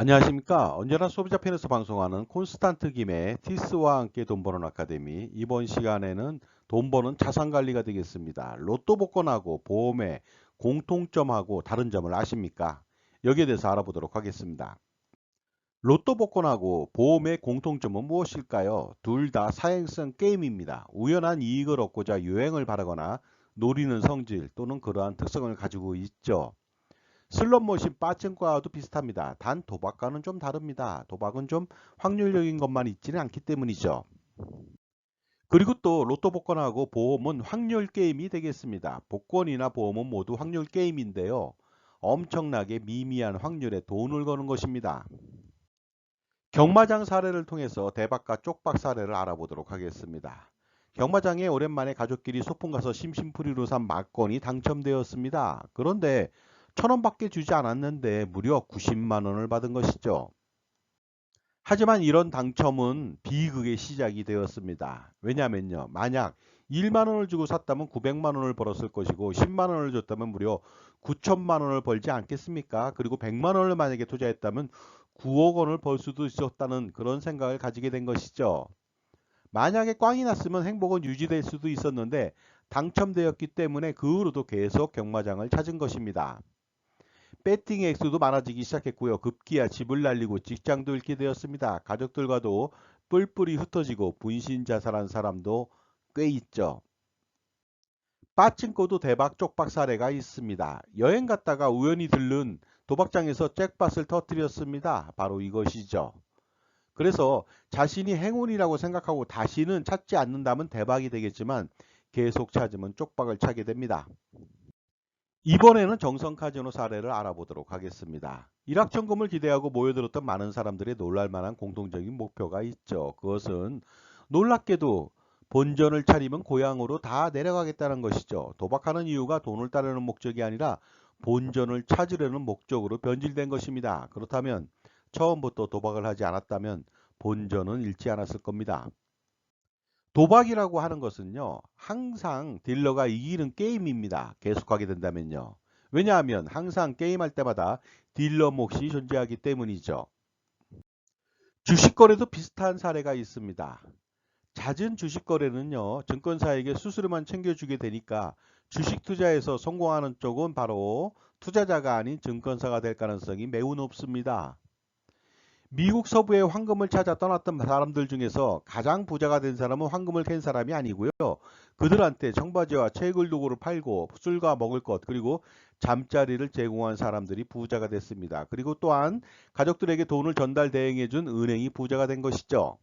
안녕하십니까. 언제나 소비자 편에서 방송하는 콘스탄트 김의 티스와 함께 돈 버는 아카데미. 이번 시간에는 돈 버는 자산 관리가 되겠습니다. 로또 복권하고 보험의 공통점하고 다른 점을 아십니까? 여기에 대해서 알아보도록 하겠습니다. 로또 복권하고 보험의 공통점은 무엇일까요? 둘 다 사행성 게임입니다. 우연한 이익을 얻고자 유행을 바라거나 노리는 성질 또는 그러한 특성을 가지고 있죠. 슬롯머신 빠증과도 비슷합니다. 단 도박과는 좀 다릅니다. 도박은 좀 확률적인 것만 있지는 않기 때문이죠. 그리고 또 로또 복권하고 보험은 확률 게임이 되겠습니다. 복권이나 보험은 모두 확률 게임인데요. 엄청나게 미미한 확률에 돈을 거는 것입니다. 경마장 사례를 통해서 대박과 쪽박 사례를 알아보도록 하겠습니다. 경마장에 오랜만에 가족끼리 소풍 가서 심심풀이로 산 막건이 당첨되었습니다. 그런데 1,000원밖에 주지 않았는데 무려 90만 원을 받은 것이죠. 하지만 이런 당첨은 비극의 시작이 되었습니다. 왜냐하면요. 만약 1만 원을 주고 샀다면 900만 원을 벌었을 것이고 10만 원을 줬다면 무려 9천만 원을 벌지 않겠습니까? 그리고 100만 원을 만약에 투자했다면 9억 원을 벌 수도 있었다는 그런 생각을 가지게 된 것이죠. 만약에 꽝이 났으면 행복은 유지될 수도 있었는데 당첨되었기 때문에 그 후로도 계속 경마장을 찾은 것입니다. 배팅 액수도 많아지기 시작했고요. 급기야 집을 날리고 직장도 잃게 되었습니다. 가족들과도 뿔뿔이 흩어지고 분신 자살한 사람도 꽤 있죠. 빠친코도 대박 쪽박 사례가 있습니다. 여행 갔다가 우연히 들른 도박장에서 잭팟을 터뜨렸습니다. 바로 이것이죠. 그래서 자신이 행운이라고 생각하고 다시는 찾지 않는다면 대박이 되겠지만 계속 찾으면 쪽박을 차게 됩니다. 이번에는 정성 카지노 사례를 알아보도록 하겠습니다. 일확천금을 기대하고 모여들었던 많은 사람들의 놀랄만한 공통적인 목표가 있죠. 그것은 놀랍게도 본전을 차리면 고향으로 다 내려가겠다는 것이죠. 도박하는 이유가 돈을 따르는 목적이 아니라 본전을 찾으려는 목적으로 변질된 것입니다. 그렇다면 처음부터 도박을 하지 않았다면 본전은 잃지 않았을 겁니다. 도박이라고 하는 것은요, 항상 딜러가 이기는 게임입니다. 계속하게 된다면요. 왜냐하면 항상 게임할 때마다 딜러 몫이 존재하기 때문이죠. 주식 거래도 비슷한 사례가 있습니다. 잦은 주식 거래는요, 증권사에게 수수료만 챙겨주게 되니까 주식 투자에서 성공하는 쪽은 바로 투자자가 아닌 증권사가 될 가능성이 매우 높습니다. 미국 서부에 황금을 찾아 떠났던 사람들 중에서 가장 부자가 된 사람은 황금을 캔 사람이 아니고요. 그들한테 청바지와 채굴 도구를 팔고 술과 먹을 것 그리고 잠자리를 제공한 사람들이 부자가 됐습니다. 그리고 또한 가족들에게 돈을 전달 대행해 준 은행이 부자가 된 것이죠.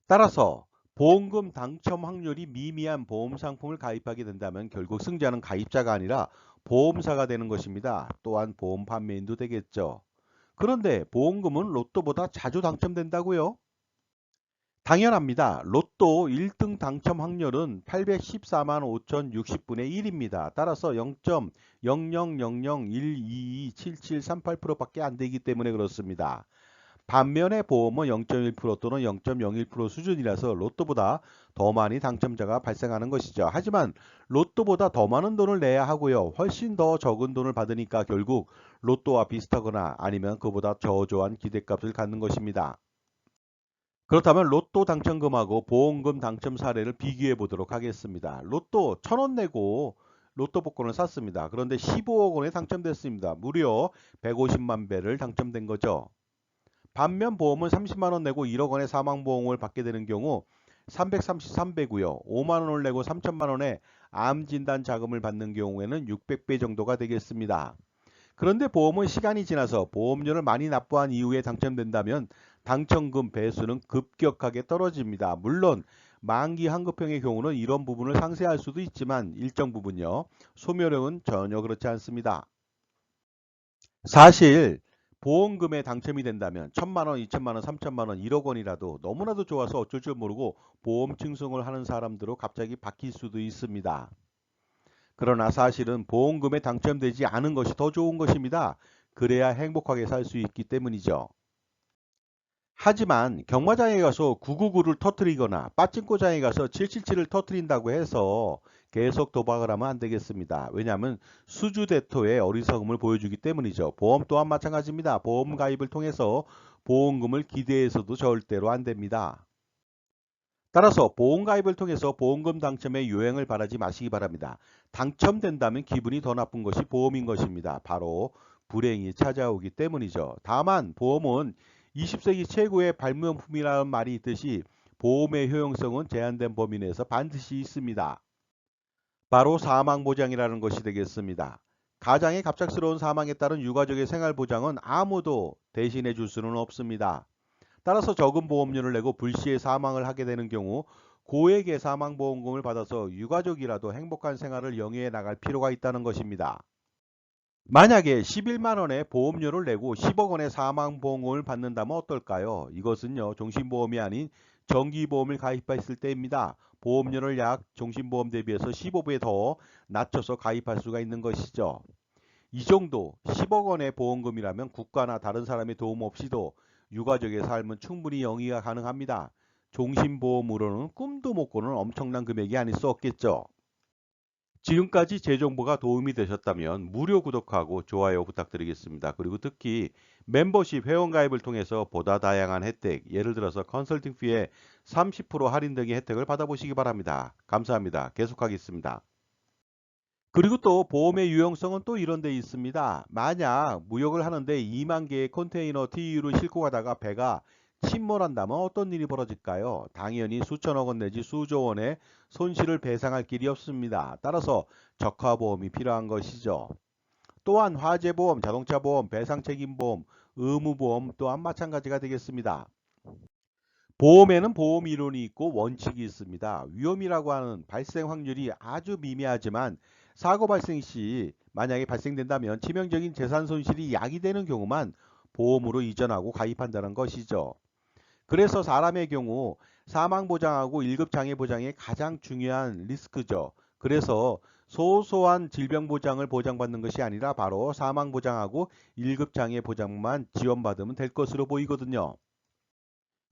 따라서 보험금 당첨 확률이 미미한 보험 상품을 가입하게 된다면 결국 승자는 가입자가 아니라 보험사가 되는 것입니다. 또한 보험 판매인도 되겠죠. 그런데 보험금은 로또보다 자주 당첨된다고요? 당연합니다. 로또 1등 당첨 확률은 814만 5,060분의 1입니다. 따라서 0.0001227738%밖에 안 되기 때문에 그렇습니다. 반면에 보험은 0.1% 또는 0.01% 수준이라서 로또보다 더 많이 당첨자가 발생하는 것이죠. 하지만 로또보다 더 많은 돈을 내야 하고요. 훨씬 더 적은 돈을 받으니까 결국 로또와 비슷하거나 아니면 그보다 저조한 기대값을 갖는 것입니다. 그렇다면 로또 당첨금하고 보험금 당첨 사례를 비교해 보도록 하겠습니다. 로또 1,000원 내고 로또 복권을 샀습니다. 그런데 15억 원에 당첨됐습니다. 무려 150만 배를 당첨된 거죠. 반면 보험은 30만 원 내고 1억 원의 사망보험을 받게 되는 경우 333배고요. 5만 원을 내고 3천만 원의 암 진단 자금을 받는 경우에는 600배 정도가 되겠습니다. 그런데 보험은 시간이 지나서 보험료를 많이 납부한 이후에 당첨된다면 당첨금 배수는 급격하게 떨어집니다. 물론 만기 환급형의 경우는 이런 부분을 상쇄할 수도 있지만 일정 부분요. 소멸형은 전혀 그렇지 않습니다. 사실 보험금에 당첨이 된다면 1,000만 원, 2천만 원, 3천만 원, 1억 원이라도 너무나도 좋아서 어쩔 줄 모르고 보험 칭송을 하는 사람들로 갑자기 바뀔 수도 있습니다. 그러나 사실은 보험금에 당첨되지 않은 것이 더 좋은 것입니다. 그래야 행복하게 살 수 있기 때문이죠. 하지만 경마장에 가서 999를 터뜨리거나 빠찡코장에 가서 777을 터뜨린다고 해서 계속 도박을 하면 안 되겠습니다. 왜냐하면 수주대토의 어리석음을 보여주기 때문이죠. 보험 또한 마찬가지입니다. 보험 가입을 통해서 보험금을 기대해서도 절대로 안 됩니다. 따라서 보험 가입을 통해서 보험금 당첨의 요행을 바라지 마시기 바랍니다. 당첨된다면 기분이 더 나쁜 것이 보험인 것입니다. 바로 불행이 찾아오기 때문이죠. 다만 보험은 20세기 최고의 발명품이라는 말이 있듯이 보험의 효용성은 제한된 범위 내에서 반드시 있습니다. 바로 사망보장이라는 것이 되겠습니다. 가장의 갑작스러운 사망에 따른 유가족의 생활보장은 아무도 대신해 줄 수는 없습니다. 따라서 적은 보험료를 내고 불시에 사망을 하게 되는 경우 고액의 사망보험금을 받아서 유가족이라도 행복한 생활을 영위해 나갈 필요가 있다는 것입니다. 만약에 11만 원의 보험료를 내고 10억 원의 사망보험금을 받는다면 어떨까요? 이것은요, 종신보험이 아닌 정기보험을 가입했을 때입니다. 보험료를 약 종신보험 대비해서 15배 더 낮춰서 가입할 수가 있는 것이죠. 이 정도 10억 원의 보험금이라면 국가나 다른 사람의 도움 없이도 유가족의 삶은 충분히 영위가 가능합니다. 종신보험으로는 꿈도 못 꾸는 엄청난 금액이 아닐 수 없겠죠. 지금까지 제 정보가 도움이 되셨다면 무료 구독하고 좋아요 부탁드리겠습니다. 그리고 특히 멤버십 회원가입을 통해서 보다 다양한 혜택, 예를 들어서 컨설팅 피에 30% 할인 등의 혜택을 받아보시기 바랍니다. 감사합니다. 계속하겠습니다. 그리고 또 보험의 유용성은 또 이런 데 있습니다. 만약 무역을 하는데 2만 개의 컨테이너 TEU를 싣고 가다가 배가 침몰한다면 어떤 일이 벌어질까요? 당연히 수천억 원 내지 수조 원의 손실을 배상할 길이 없습니다. 따라서 적화보험이 필요한 것이죠. 또한 화재보험, 자동차보험, 배상책임보험, 의무보험 또한 마찬가지가 되겠습니다. 보험에는 보험 이론이 있고 원칙이 있습니다. 위험이라고 하는 발생 확률이 아주 미미하지만 사고 발생 시 만약에 발생된다면 치명적인 재산 손실이 야기되는 경우만 보험으로 이전하고 가입한다는 것이죠. 그래서 사람의 경우 사망보장하고 1급 장애보장이 가장 중요한 리스크죠. 그래서 소소한 질병보장을 보장받는 것이 아니라 바로 사망보장하고 1급 장애보장만 지원받으면 될 것으로 보이거든요.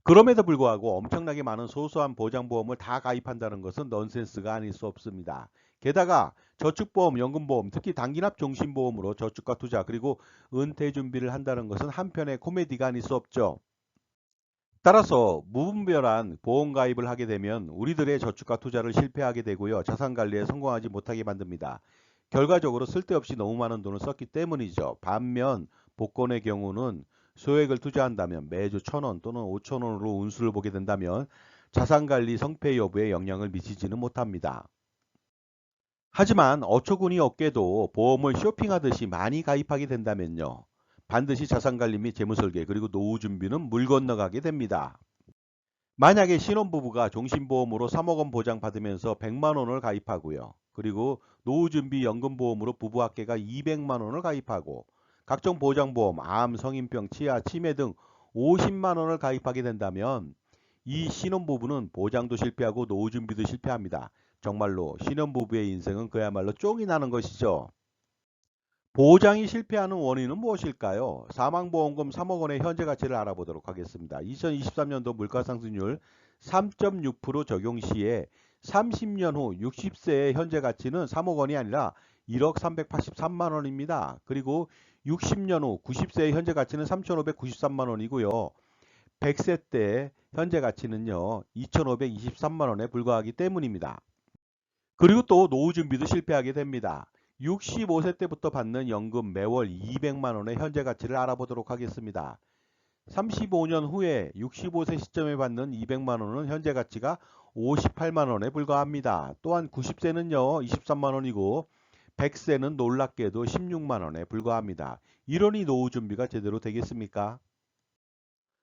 그럼에도 불구하고 엄청나게 많은 소소한 보장보험을 다 가입한다는 것은 넌센스가 아닐 수 없습니다. 게다가 저축보험, 연금보험, 특히 단기납 종신보험으로 저축과 투자 그리고 은퇴 준비를 한다는 것은 한편의 코미디가 아닐 수 없죠. 따라서 무분별한 보험 가입을 하게 되면 우리들의 저축과 투자를 실패하게 되고요. 자산 관리에 성공하지 못하게 만듭니다. 결과적으로 쓸데없이 너무 많은 돈을 썼기 때문이죠. 반면 복권의 경우는 소액을 투자한다면 매주 1,000원 또는 5,000원으로 운수를 보게 된다면 자산관리 성패 여부에 영향을 미치지는 못합니다. 하지만 어처구니 없게도 보험을 쇼핑하듯이 많이 가입하게 된다면요. 반드시 자산관리 및 재무설계 그리고 노후 준비는 물 건너가게 됩니다. 만약에 신혼부부가 종신보험으로 3억 원 보장받으면서 100만 원을 가입하고요. 그리고 노후준비 연금보험으로 부부 합계가 200만 원을 가입하고 각종 보장보험, 암, 성인병, 치아, 치매 등 50만 원을 가입하게 된다면 이 신혼부부는 보장도 실패하고 노후준비도 실패합니다. 정말로 신혼부부의 인생은 그야말로 쫑이 나는 것이죠. 보장이 실패하는 원인은 무엇일까요? 사망보험금 3억 원의 현재 가치를 알아보도록 하겠습니다. 2023년도 물가상승률 3.6% 적용 시에 30년 후 60세의 현재 가치는 3억 원이 아니라 1억 383만 원입니다. 그리고 60년 후 90세의 현재 가치는 3,593만 원이고요. 100세 때 현재 가치는요 2,523만 원에 불과하기 때문입니다. 그리고 또 노후 준비도 실패하게 됩니다. 65세 때부터 받는 연금 매월 200만 원의 현재 가치를 알아보도록 하겠습니다. 35년 후에 65세 시점에 받는 200만 원은 현재 가치가 58만 원에 불과합니다. 또한 90세는요 23만 원이고 100세는 놀랍게도 16만 원에 불과합니다. 이러니 노후 준비가 제대로 되겠습니까?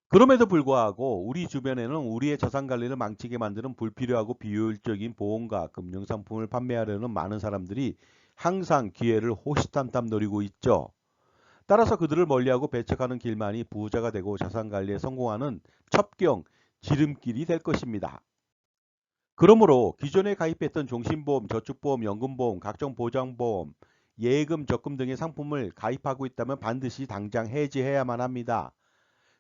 그럼에도 불구하고 우리 주변에는 우리의 자산 관리를 망치게 만드는 불필요하고 비효율적인 보험과 금융상품을 판매하려는 많은 사람들이 항상 기회를 호시탐탐 노리고 있죠. 따라서 그들을 멀리하고 배척하는 길만이 부자가 되고 자산 관리에 성공하는 첩경, 지름길이 될 것입니다. 그러므로 기존에 가입했던 종신보험, 저축보험, 연금보험, 각종 보장보험, 예금, 적금 등의 상품을 가입하고 있다면 반드시 당장 해지해야만 합니다.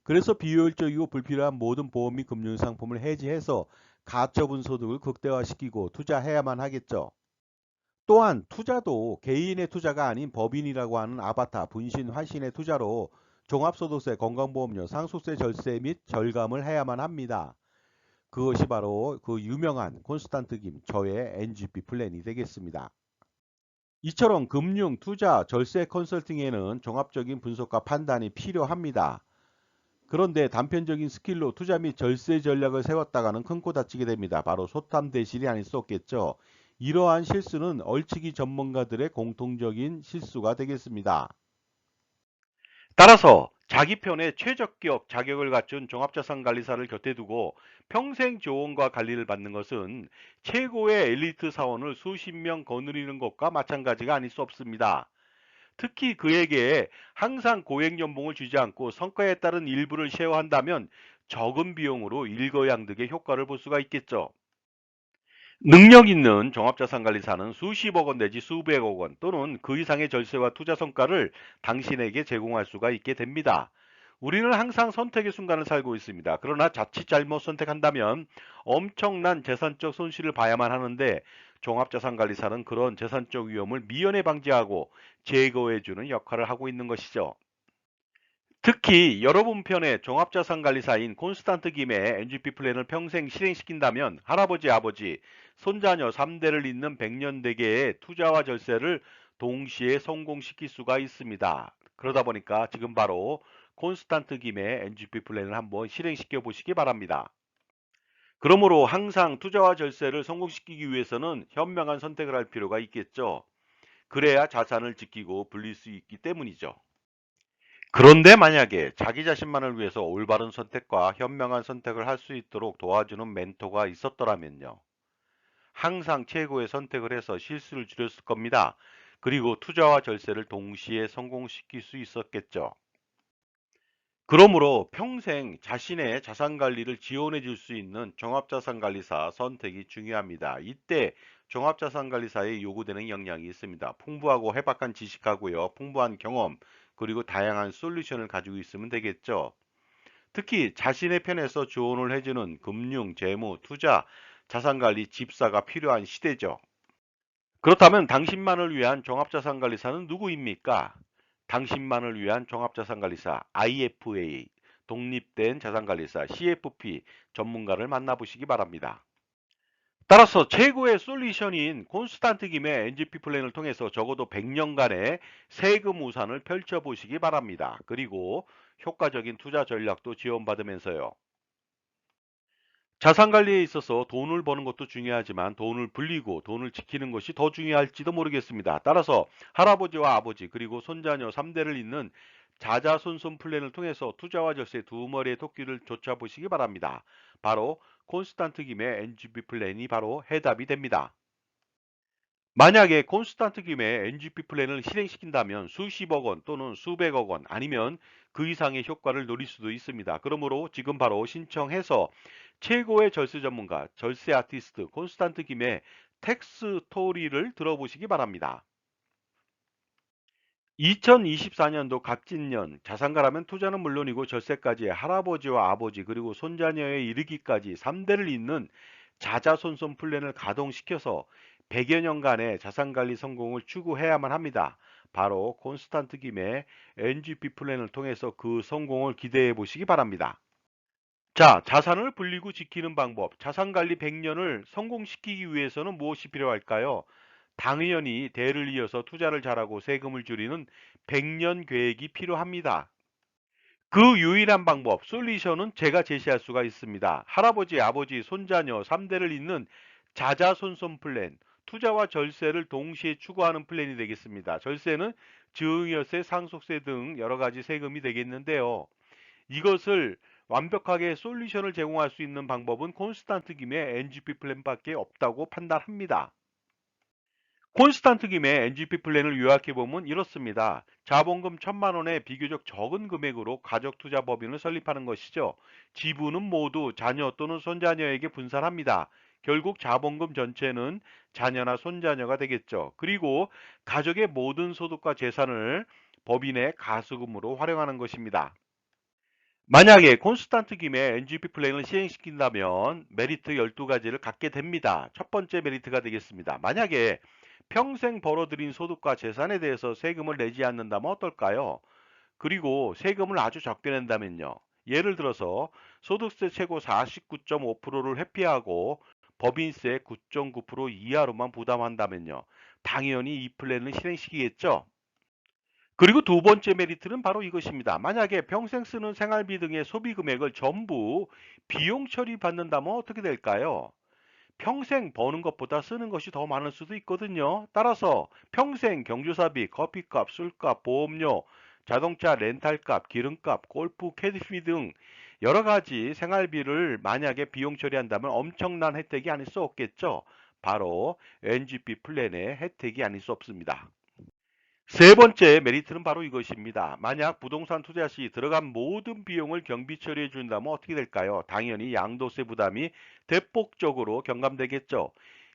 그래서 비효율적이고 불필요한 모든 보험 및 금융상품을 해지해서 가처분 소득을 극대화시키고 투자해야만 하겠죠. 또한 투자도 개인의 투자가 아닌 법인이라고 하는 아바타, 분신, 환신의 투자로 종합소득세, 건강보험료, 상속세 절세 및 절감을 해야만 합니다. 그것이 바로 그 유명한 콘스탄트 김 저의 NGP 플랜이 되겠습니다. 이처럼 금융, 투자, 절세 컨설팅에는 종합적인 분석과 판단이 필요합니다. 그런데 단편적인 스킬로 투자 및 절세 전략을 세웠다가는 큰 코 다치게 됩니다. 바로 소탐대실이 아닐 수 없겠죠. 이러한 실수는 얼치기 전문가들의 공통적인 실수가 되겠습니다. 따라서 자기 편에 최적격 자격을 갖춘 종합자산관리사를 곁에 두고 평생 조언과 관리를 받는 것은 최고의 엘리트 사원을 수십 명 거느리는 것과 마찬가지가 아닐 수 없습니다. 특히 그에게 항상 고액 연봉을 주지 않고 성과에 따른 일부를 쉐어한다면 적은 비용으로 일거양득의 효과를 볼 수가 있겠죠. 능력 있는 종합자산관리사는 수십억 원 내지 수백억 원 또는 그 이상의 절세와 투자 성과를 당신에게 제공할 수가 있게 됩니다. 우리는 항상 선택의 순간을 살고 있습니다. 그러나 자칫 잘못 선택한다면 엄청난 재산적 손실을 봐야만 하는데 종합자산관리사는 그런 재산적 위험을 미연에 방지하고 제거해주는 역할을 하고 있는 것이죠. 특히 여러분 편의 종합자산관리사인 콘스탄트 김의 NGP 플랜을 평생 실행시킨다면 할아버지, 아버지, 손자녀 3대를 잇는 100년 대계의 투자와 절세를 동시에 성공시킬 수가 있습니다. 그러다 보니까 지금 바로 콘스탄트 김의 NGP 플랜을 한번 실행시켜 보시기 바랍니다. 그러므로 항상 투자와 절세를 성공시키기 위해서는 현명한 선택을 할 필요가 있겠죠. 그래야 자산을 지키고 불릴 수 있기 때문이죠. 그런데 만약에 자기 자신만을 위해서 올바른 선택과 현명한 선택을 할 수 있도록 도와주는 멘토가 있었더라면요. 항상 최고의 선택을 해서 실수를 줄였을 겁니다. 그리고 투자와 절세를 동시에 성공시킬 수 있었겠죠. 그러므로 평생 자신의 자산 관리를 지원해 줄 수 있는 종합자산관리사 선택이 중요합니다. 이때 종합자산관리사에 요구되는 역량이 있습니다. 풍부하고 해박한 지식하고요. 풍부한 경험, 그리고 다양한 솔루션을 가지고 있으면 되겠죠. 특히 자신의 편에서 조언을 해주는 금융, 재무, 투자, 자산관리 집사가 필요한 시대죠. 그렇다면 당신만을 위한 종합자산관리사는 누구입니까? 당신만을 위한 종합자산관리사 IFA, 독립된 자산관리사 CFP 전문가를 만나보시기 바랍니다. 따라서 최고의 솔루션인 콘스탄트 김의 NGP 플랜을 통해서 적어도 100년간의 세금 우산을 펼쳐보시기 바랍니다. 그리고 효과적인 투자 전략도 지원받으면서요. 자산 관리에 있어서 돈을 버는 것도 중요하지만 돈을 불리고 돈을 지키는 것이 더 중요할지도 모르겠습니다. 따라서 할아버지와 아버지 그리고 손자녀 3대를 잇는 자자손손 플랜을 통해서 투자와 절세 두 머리의 토끼를 쫓아보시기 바랍니다. 바로 콘스탄트 김의 NGP 플랜이 바로 해답이 됩니다. 만약에 콘스탄트 김의 NGP 플랜을 실행시킨다면 수십억 원 또는 수백억 원 아니면 그 이상의 효과를 노릴 수도 있습니다. 그러므로 지금 바로 신청해서 최고의 절세 전문가, 절세 아티스트 콘스탄트 김의 텍스 토리를 들어보시기 바랍니다. 2024년도 갑진년 자산가라면 투자는 물론이고 절세까지 할아버지와 아버지 그리고 손자녀에 이르기까지 3대를 잇는 자자손손 플랜을 가동시켜서 100여 년간의 자산관리 성공을 추구해야만 합니다. 바로 콘스탄트 김의 NGP 플랜을 통해서 그 성공을 기대해 보시기 바랍니다. 자, 자산을 불리고 지키는 방법. 자산관리 100년을 성공시키기 위해서는 무엇이 필요할까요? 당연히 대를 이어서 투자를 잘하고 세금을 줄이는 100년 계획이 필요합니다. 그 유일한 방법, 솔루션은 제가 제시할 수가 있습니다. 할아버지, 아버지, 손자녀 3대를 잇는 자자손손 플랜, 투자와 절세를 동시에 추구하는 플랜이 되겠습니다. 절세는 증여세, 상속세 등 여러 가지 세금이 되겠는데요. 이것을 완벽하게 솔루션을 제공할 수 있는 방법은 콘스탄트 김의 NGP 플랜밖에 없다고 판단합니다. 콘스탄트 김의 NGP 플랜을 요약해보면 이렇습니다. 자본금 1000만 원의 비교적 적은 금액으로 가족 투자 법인을 설립하는 것이죠. 지분은 모두 자녀 또는 손자녀에게 분산합니다. 결국 자본금 전체는 자녀나 손자녀가 되겠죠. 그리고 가족의 모든 소득과 재산을 법인의 가수금으로 활용하는 것입니다. 만약에 콘스탄트 김의 NGP 플랜을 시행시킨다면 메리트 12가지를 갖게 됩니다. 첫 번째 메리트가 되겠습니다. 만약에 평생 벌어들인 소득과 재산에 대해서 세금을 내지 않는다면 어떨까요? 그리고 세금을 아주 적게 낸다면요. 예를 들어서 소득세 최고 49.5%를 회피하고 법인세 9.9% 이하로만 부담한다면요. 당연히 이 플랜을 실행시키겠죠. 그리고 두 번째 메리트는 바로 이것입니다. 만약에 평생 쓰는 생활비 등의 소비 금액을 전부 비용 처리받는다면 어떻게 될까요? 평생 버는 것보다 쓰는 것이 더 많을 수도 있거든요. 따라서 평생 경조사비, 커피값, 술값, 보험료, 자동차 렌탈값, 기름값, 골프, 캐디피 등 여러 가지 생활비를 만약에 비용 처리한다면 엄청난 혜택이 아닐 수 없겠죠. 바로 NGP 플랜의 혜택이 아닐 수 없습니다. 세 번째 메리트는 바로 이것입니다. 만약 부동산 투자 시 들어간 모든 비용을 경비 처리해 준다면 어떻게 될까요? 당연히 양도세 부담이 대폭적으로 경감되겠죠.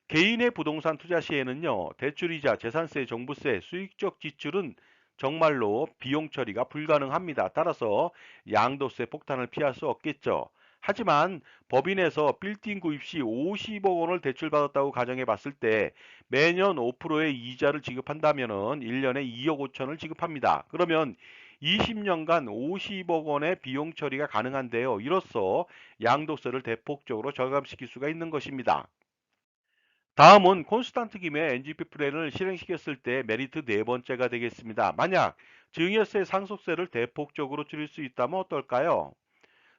개인의 부동산 투자 시에는요, 대출이자, 재산세, 종부세, 수익적 지출은 정말로 비용 처리가 불가능합니다. 따라서 양도세 폭탄을 피할 수 없겠죠. 하지만 법인에서 빌딩 구입 시 50억 원을 대출받았다고 가정해 봤을 때 매년 5%의 이자를 지급한다면은 1년에 2억 5천을 지급합니다. 그러면 20년간 50억 원의 비용 처리가 가능한데요. 이로써 양도세를 대폭적으로 절감시킬 수가 있는 것입니다. 다음은 콘스탄트 김의 NGP 플랜을 실행시켰을 때 메리트 네 번째가 되겠습니다. 만약 증여세 상속세를 대폭적으로 줄일 수 있다면 어떨까요?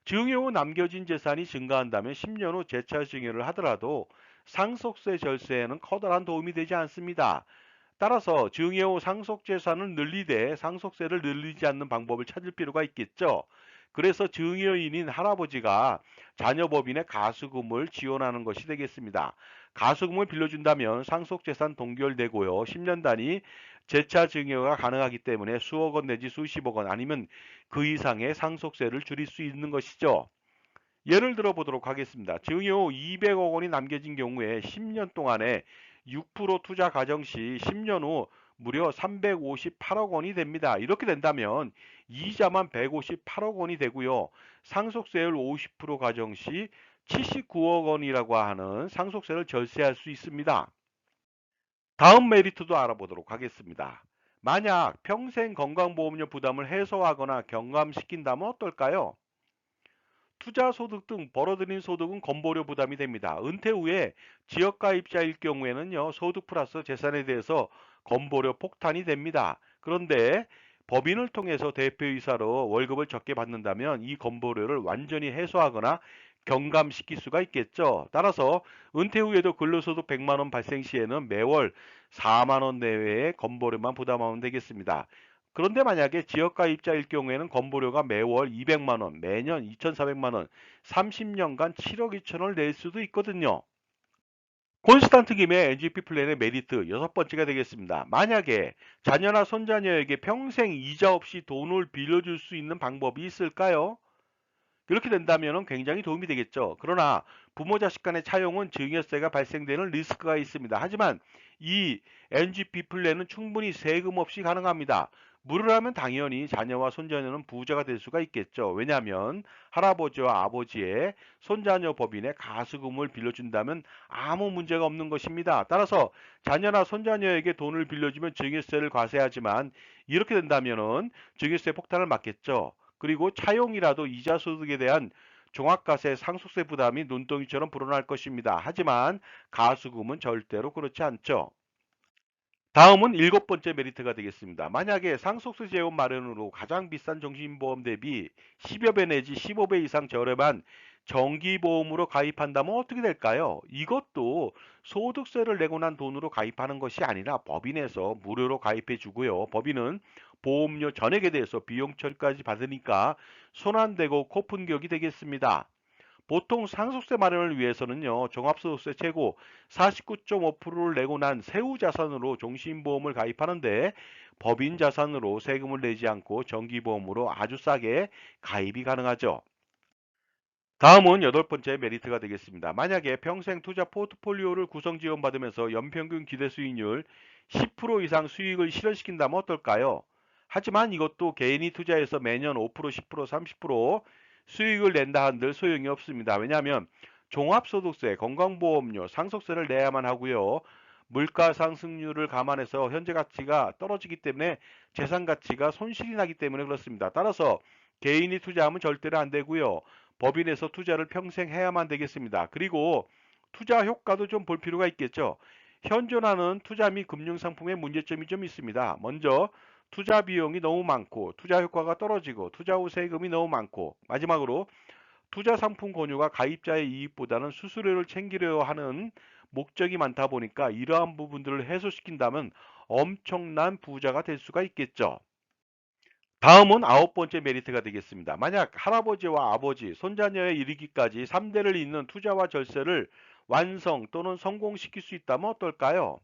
증여 후 남겨진 재산이 증가한다면 10년 후 재차 증여를 하더라도 상속세 절세에는 커다란 도움이 되지 않습니다. 따라서 증여 후 상속 재산을 늘리되 상속세를 늘리지 않는 방법을 찾을 필요가 있겠죠. 그래서 증여인인 할아버지가 자녀 법인의 가수금을 지원하는 것이 되겠습니다. 가수금을 빌려준다면 상속 재산 동결되고요. 10년 단위 재차 증여가 가능하기 때문에 수억 원 내지 수십억 원 아니면 그 이상의 상속세를 줄일 수 있는 것이죠. 예를 들어 보도록 하겠습니다. 증여 후 200억 원이 남겨진 경우에 10년 동안에 6% 투자 가정 시 10년 후 무려 358억 원이 됩니다. 이렇게 된다면 이자만 158억 원이 되고요. 상속세율 50% 가정 시 79억 원이라고 하는 상속세를 절세할 수 있습니다. 다음 메리트도 알아보도록 하겠습니다. 만약 평생 건강보험료 부담을 해소하거나 경감시킨다면 어떨까요? 투자 소득 등 벌어들인 소득은 건보료 부담이 됩니다. 은퇴 후에 지역가입자일 경우에는요, 소득 플러스 재산에 대해서 건보료 폭탄이 됩니다. 그런데 법인을 통해서 대표이사로 월급을 적게 받는다면 이 건보료를 완전히 해소하거나 경감시킬 수가 있겠죠. 따라서 은퇴 후에도 근로소득 100만 원 발생 시에는 매월 4만 원 내외의 건보료만 부담하면 되겠습니다. 그런데 만약에 지역가입자일 경우에는 건보료가 매월 200만 원, 매년 2,400만 원, 30년간 7억 2천을 낼 수도 있거든요. 콘스탄트 김의 NGP 플랜의 메리트 여섯 번째가 되겠습니다. 만약에 자녀나 손자녀에게 평생 이자 없이 돈을 빌려줄 수 있는 방법이 있을까요? 이렇게 된다면 굉장히 도움이 되겠죠. 그러나 부모 자식 간의 차용은 증여세가 발생되는 리스크가 있습니다. 하지만 이 NGP 플랜은 충분히 세금 없이 가능합니다. 무료라면 당연히 자녀와 손자녀는 부자가 될 수가 있겠죠. 왜냐하면 할아버지와 아버지의 손자녀 법인에 가수금을 빌려준다면 아무 문제가 없는 것입니다. 따라서 자녀나 손자녀에게 돈을 빌려주면 증여세를 과세하지만 이렇게 된다면 증여세 폭탄을 맞겠죠. 그리고 차용이라도 이자 소득에 대한 종합과세 상속세 부담이 눈덩이처럼 불어날 것입니다. 하지만 가수금은 절대로 그렇지 않죠. 다음은 일곱 번째 메리트가 되겠습니다. 만약에 상속세 재원 마련으로 가장 비싼 정신보험 대비 10여 배 내지 15배 이상 저렴한 정기보험으로 가입한다면 어떻게 될까요? 이것도 소득세를 내고 난 돈으로 가입하는 것이 아니라 법인에서 무료로 가입해 주고요. 법인은 보험료 전액에 대해서 비용 처리까지 받으니까 손안대고 코푼격이 되겠습니다. 보통 상속세 마련을 위해서는요, 종합소득세 최고 49.5%를 내고 난 세후 자산으로 종신보험을 가입하는데 법인 자산으로 세금을 내지 않고 정기보험으로 아주 싸게 가입이 가능하죠. 다음은 여덟 번째 메리트가 되겠습니다. 만약에 평생 투자 포트폴리오를 구성 지원받으면서 연평균 기대 수익률 10% 이상 수익을 실현시킨다면 어떨까요? 하지만 이것도 개인이 투자해서 매년 5%, 10%, 30% 수익을 낸다 한들 소용이 없습니다. 왜냐하면 종합소득세, 건강보험료, 상속세를 내야만 하고요. 물가 상승률을 감안해서 현재 가치가 떨어지기 때문에 재산 가치가 손실이 나기 때문에 그렇습니다. 따라서 개인이 투자하면 절대로 안 되고요. 법인에서 투자를 평생 해야만 되겠습니다. 그리고 투자 효과도 좀 볼 필요가 있겠죠. 현존하는 투자 및 금융상품의 문제점이 좀 있습니다. 먼저 투자 비용이 너무 많고 투자 효과가 떨어지고 투자 후 세금이 너무 많고, 마지막으로 투자 상품 권유가 가입자의 이익보다는 수수료를 챙기려 하는 목적이 많다 보니까 이러한 부분들을 해소시킨다면 엄청난 부자가 될 수가 있겠죠. 다음은 아홉 번째 메리트가 되겠습니다. 만약 할아버지와 아버지, 손자녀에 이르기까지 3대를 잇는 투자와 절세를 완성 또는 성공시킬 수 있다면 어떨까요?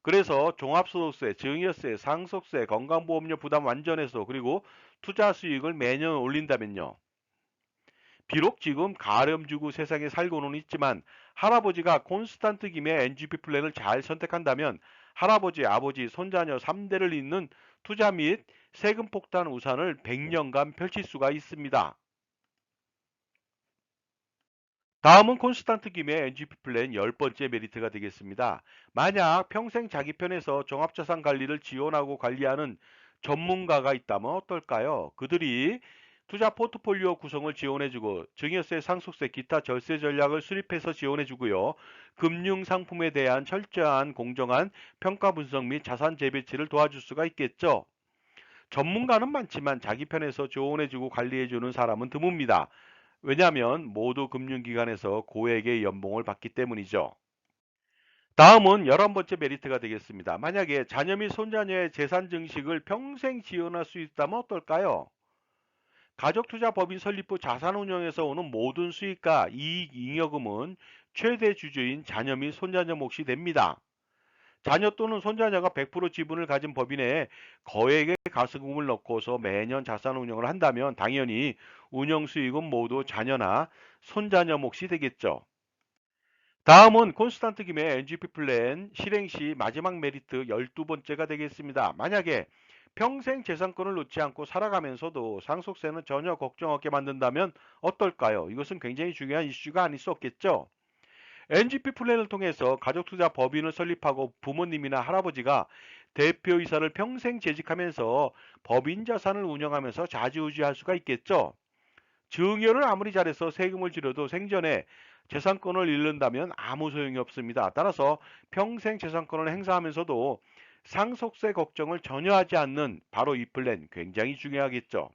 그래서 종합소득세, 증여세, 상속세, 건강보험료 부담 완전해서, 그리고 투자 수익을 매년 올린다면요. 비록 지금 가렴주고 세상에 살고는 있지만 할아버지가 콘스탄트 김의 NGP 플랜을 잘 선택한다면 할아버지, 아버지, 손자녀 3대를 잇는 투자 및 세금 폭탄 우산을 100년간 펼칠 수가 있습니다. 다음은 콘스탄트 김의 NGP 플랜 10번째 메리트가 되겠습니다. 만약 평생 자기 편에서 종합자산 관리를 지원하고 관리하는 전문가가 있다면 어떨까요? 그들이 투자 포트폴리오 구성을 지원해주고 증여세, 상속세, 기타 절세 전략을 수립해서 지원해주고요. 금융상품에 대한 철저한 공정한 평가 분석 및 자산 재배치를 도와줄 수가 있겠죠. 전문가는 많지만 자기 편에서 조언해주고 관리해주는 사람은 드뭅니다. 왜냐하면 모두 금융기관에서 고액의 연봉을 받기 때문이죠. 다음은 11번째 메리트가 되겠습니다. 만약에 자녀 및 손자녀의 재산 증식을 평생 지원할 수 있다면 어떨까요? 가족투자법인 설립 후 자산운용에서 오는 모든 수익과 이익 잉여금은 최대 주주인 자녀 및 손자녀 몫이 됩니다. 자녀 또는 손자녀가 100% 지분을 가진 법인에 거액의 가승금을 넣고서 매년 자산 운용을 한다면 당연히 운영 수익은 모두 자녀나 손자녀 몫이 되겠죠. 다음은 콘스탄트 김의 NGP 플랜 실행 시 마지막 메리트 12번째가 되겠습니다. 만약에 평생 재산권을 놓지 않고 살아가면서도 상속세는 전혀 걱정 없게 만든다면 어떨까요? 이것은 굉장히 중요한 이슈가 아닐 수 없겠죠. NGP 플랜을 통해서 가족투자 법인을 설립하고 부모님이나 할아버지가 대표이사를 평생 재직하면서 법인 자산을 운영하면서 좌지우지할 수가 있겠죠. 증여를 아무리 잘해서 세금을 지려도 생전에 재산권을 잃는다면 아무 소용이 없습니다. 따라서 평생 재산권을 행사하면서도 상속세 걱정을 전혀 하지 않는 바로 이 플랜 굉장히 중요하겠죠.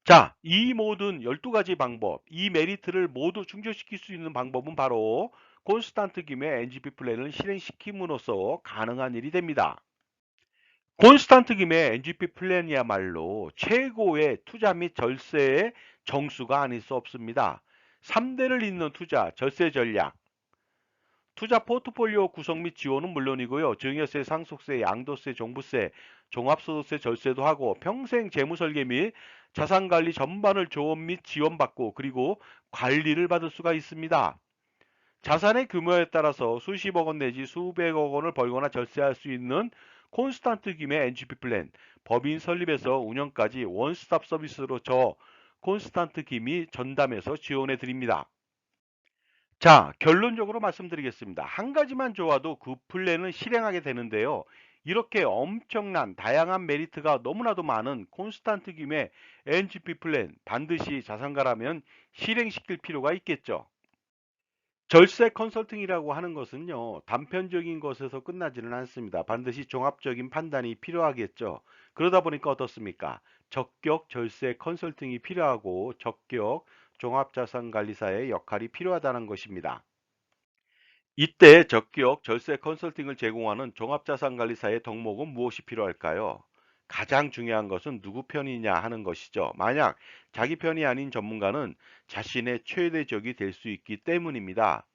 자, 이 모든 12가지 방법, 이 메리트를 모두 충족시킬 수 있는 방법은 바로 콘스탄트 김의 NGP 플랜을 실행시킴으로써 가능한 일이 됩니다. 콘스탄트 김의 NGP 플랜이야말로 최고의 투자 및 절세의 정수가 아닐 수 없습니다. 3대를 잇는 투자, 절세 전략, 투자 포트폴리오 구성 및 지원은 물론이고요. 증여세, 상속세, 양도세, 종부세, 종합소득세 절세도 하고 평생 재무설계 및 자산관리 전반을 조언 및 지원받고 그리고 관리를 받을 수가 있습니다. 자산의 규모에 따라서 수십억 원 내지 수백억 원을 벌거나 절세할 수 있는 콘스탄트 김의 NGP 플랜, 법인 설립에서 운영까지 원스톱 서비스로 저 콘스탄트 김이 전담해서 지원해 드립니다. 자, 결론적으로 말씀드리겠습니다. 한 가지만 좋아도 그 플랜을 실행하게 되는데요. 이렇게 엄청난 다양한 메리트가 너무나도 많은 콘스탄트 김의 NGP 플랜 반드시 자산가라면 실행시킬 필요가 있겠죠. 절세 컨설팅이라고 하는 것은요, 단편적인 것에서 끝나지는 않습니다. 반드시 종합적인 판단이 필요하겠죠. 그러다 보니까 어떻습니까? 적격 절세 컨설팅이 필요하고 적격 종합자산관리사의 역할이 필요하다는 것입니다. 이때 적격 절세 컨설팅을 제공하는 종합자산관리사의 덕목은 무엇이 필요할까요? 가장 중요한 것은 누구 편이냐 하는 것이죠. 만약 자기 편이 아닌 전문가는 자신의 최대적이 될 수 있기 때문입니다.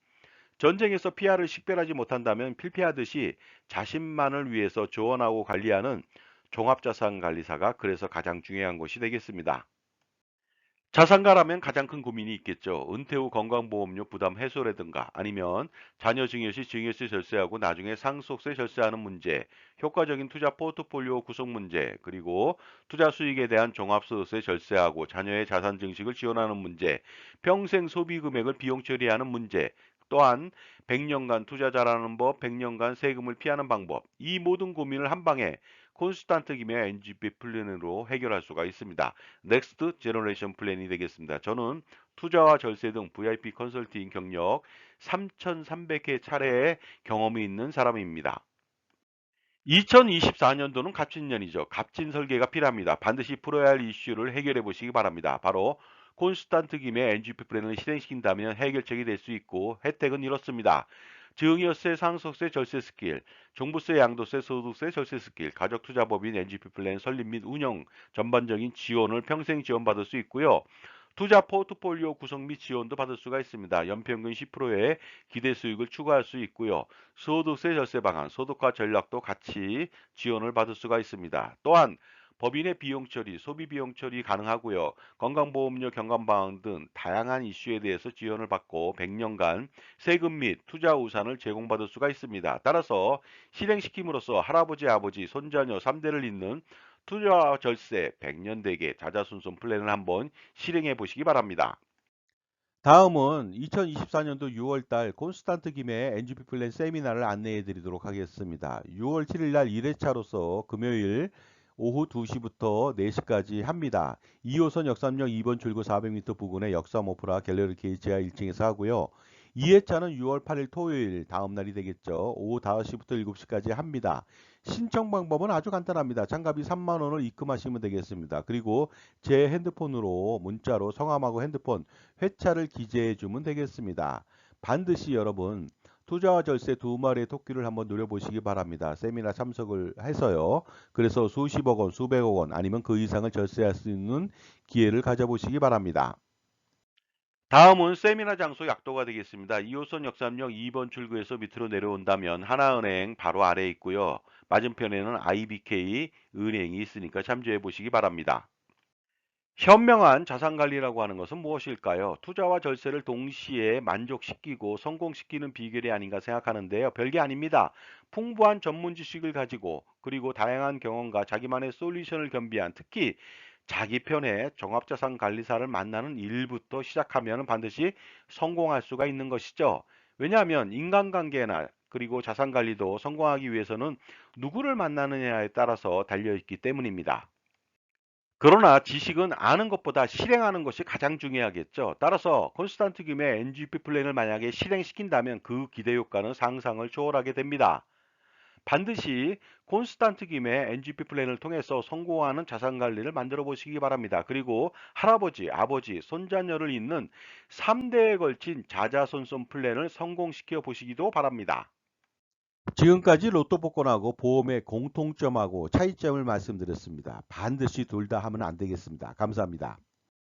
전쟁에서 피아를 식별하지 못한다면 필피하듯이 자신만을 위해서 조언하고 관리하는 종합자산관리사가 그래서 가장 중요한 것이 되겠습니다. 자산가라면 가장 큰 고민이 있겠죠. 은퇴 후 건강보험료 부담 해소라든가 아니면 자녀 증여 시 증여세 절세하고 나중에 상속세 절세하는 문제, 효과적인 투자 포트폴리오 구성 문제, 그리고 투자 수익에 대한 종합소득세 절세하고 자녀의 자산 증식을 지원하는 문제, 평생 소비 금액을 비용 처리하는 문제, 또한 100년간 투자 잘하는 법, 100년간 세금을 피하는 방법, 이 모든 고민을 한 방에 콘스탄트 김의 NGP 플랜으로 해결할 수가 있습니다. 넥스트 제너레이션 플랜이 되겠습니다. 저는 투자와 절세 등 VIP 컨설팅 경력 3,300회 차례의 경험이 있는 사람입니다. 2024년도는 갑진년이죠. 갑진 설계가 필요합니다. 반드시 풀어야 할 이슈를 해결해 보시기 바랍니다. 바로 콘스탄트 김의 NGP 플랜을 실행시킨다면 해결책이 될 수 있고 혜택은 이렇습니다. 증여세, 상속세, 절세 스킬, 종부세, 양도세, 소득세, 절세 스킬, 가족투자법인 NGP 플랜 설립 및 운영 전반적인 지원을 평생 지원받을 수 있고요. 투자 포트폴리오 구성 및 지원도 받을 수가 있습니다. 연평균 10%의 기대 수익을 추가할 수 있고요. 소득세 절세 방안, 소득화 전략도 같이 지원을 받을 수가 있습니다. 또한 법인의 비용 처리, 소비 비용 처리 가능하고요. 건강보험료 경감 방안 등 다양한 이슈에 대해서 지원을 받고 100년간 세금 및 투자 우산을 제공받을 수가 있습니다. 따라서 실행시킴으로써 할아버지, 아버지, 손자녀 3대를 잇는 투자와 절세 100년 대계 자자손손 플랜을 한번 실행해 보시기 바랍니다. 다음은 2024년도 6월달 콘스탄트 김의 NGP 플랜 세미나를 안내해 드리도록 하겠습니다. 6월 7일 날 1회차로서 금요일 오후 2시부터 4시까지 합니다. 2호선 역삼역 2번 출구 400m 부근의 역삼 오프라 갤러리 K 지하 1층에서 하고요. 2회차는 6월 8일 토요일 다음 날이 되겠죠. 오후 5시부터 7시까지 합니다. 신청 방법은 아주 간단합니다. 참가비 3만 원을 입금하시면 되겠습니다. 그리고 제 핸드폰으로 문자로 성함하고 핸드폰 회차를 기재해 주면 되겠습니다. 반드시 여러분 투자와 절세 두 마리의 토끼를 한번 노려보시기 바랍니다. 세미나 참석을 해서요. 그래서 수십억 원, 수백억 원 아니면 그 이상을 절세할 수 있는 기회를 가져보시기 바랍니다. 다음은 세미나 장소 약도가 되겠습니다. 2호선 역삼역 2번 출구에서 밑으로 내려온다면 하나은행 바로 아래에 있고요. 맞은편에는 IBK 은행이 있으니까 참조해 보시기 바랍니다. 현명한 자산관리라고 하는 것은 무엇일까요? 투자와 절세를 동시에 만족시키고 성공시키는 비결이 아닌가 생각하는데요. 별게 아닙니다. 풍부한 전문 지식을 가지고 그리고 다양한 경험과 자기만의 솔루션을 겸비한 특히 자기 편의 종합자산관리사를 만나는 일부터 시작하면 반드시 성공할 수가 있는 것이죠. 왜냐하면 인간관계나 그리고 자산관리도 성공하기 위해서는 누구를 만나느냐에 따라서 달려있기 때문입니다. 그러나 지식은 아는 것보다 실행하는 것이 가장 중요하겠죠. 따라서 콘스탄트 김의 NGP 플랜을 만약에 실행시킨다면 그 기대 효과는 상상을 초월하게 됩니다. 반드시 콘스탄트 김의 NGP 플랜을 통해서 성공하는 자산 관리를 만들어 보시기 바랍니다. 그리고 할아버지, 아버지, 손자녀를 잇는 3대에 걸친 자자손손 플랜을 성공시켜 보시기도 바랍니다. 지금까지 로또 복권하고 보험의 공통점하고 차이점을 말씀드렸습니다. 반드시 둘 다 하면 안 되겠습니다. 감사합니다.